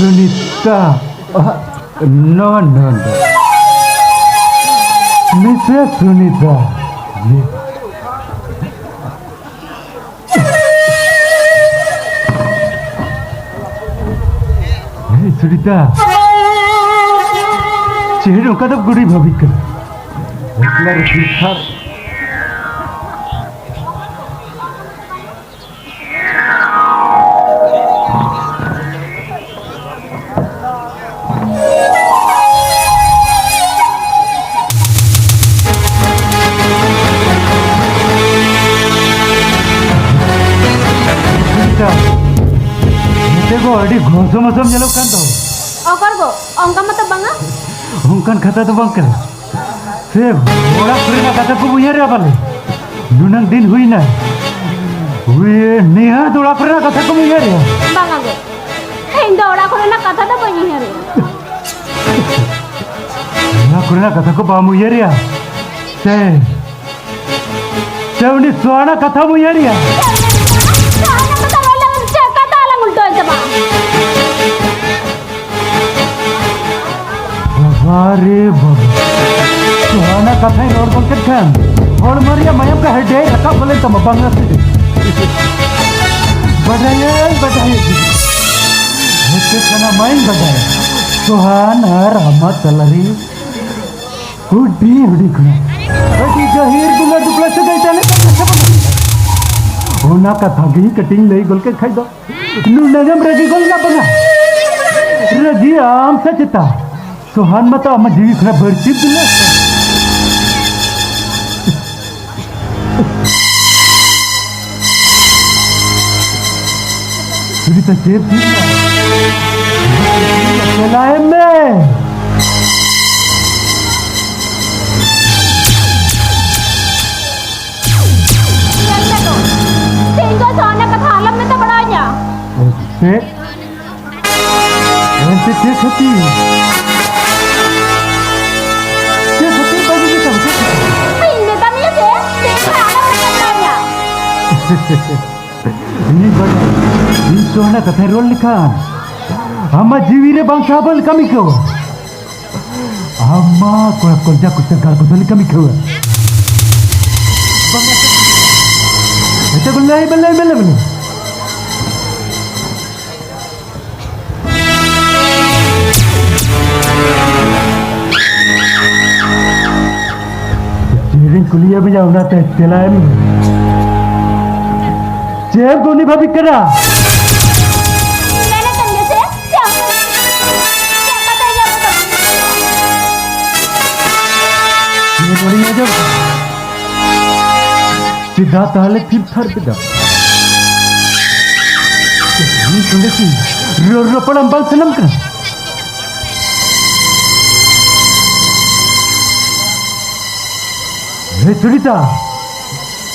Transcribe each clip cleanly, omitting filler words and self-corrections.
Sunita. No, no, no. Mrs. Sunita. Hey, Sunita. चेहरों का तो गुड़ी भाभी कर इतना ठीक था देखो अड़ी घोसो मसम जलो kan तो ओकर गो अंका मत बंगा Hongkan kata tu bangka. Saya orang pernah kata ku punya dia balik. Nunang din hui na. Hui neha tu orang pernah kata ku punya dia. banga go hindo ora ko na katha ta bani here Orang pernah kata ku bamu ya dia. Saya ni suara kata mu ya dia. ana mata wala kata lang ulto jaba Wahre babu. Suara kata ini orang bangkat kan. Orang Maria mayam ka herde rakap boleh sama bangla sih. Badaya. Itu karena main badaya. Suhana rahmat talari. Hudi kuna. Bagi jahir bunga dupla segai tane kan siapa? Ona kata gini cutting lagi gol ke खाई दो. Nunagam ragi gol na banga. Ragi am sachita. Suhan mata ama jiwi khara bercip dulu. Cerita cip ni. Selain me. Hindu सोने कथा आलम में तो बड़ाया ऐसे होती बाजी के समझे हिंदे तमिल से आलम में तो बड़ाया ini bana ini sohna kata rol likan ama jiwi re bangsa bal kami ko ama ko kolja kutegal ko dali kami ko bangsa itu belai Jiring kuliah punya una teh telaim. Jeb goni bhabi kara. मैंने तंगे से क्या पता है क्या पता ये बड़ी है जब सीधा ताले फिर थर Pida. Ini sudah sih. Ro padam bang senam kena. Hei cerita.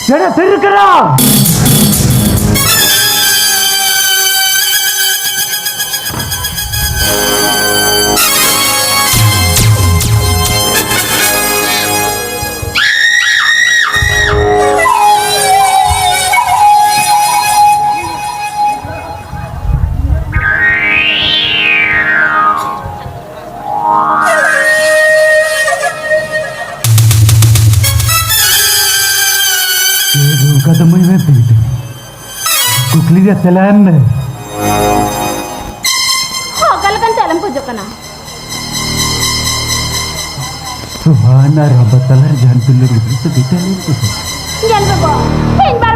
Jangan seru kera. Kata mu ini begitu. Kukli dia telan. हो कल कन चलम पूजो कना Subhana Rabbi talar jahan tulir itu kita ni tu. जल बगो इन बार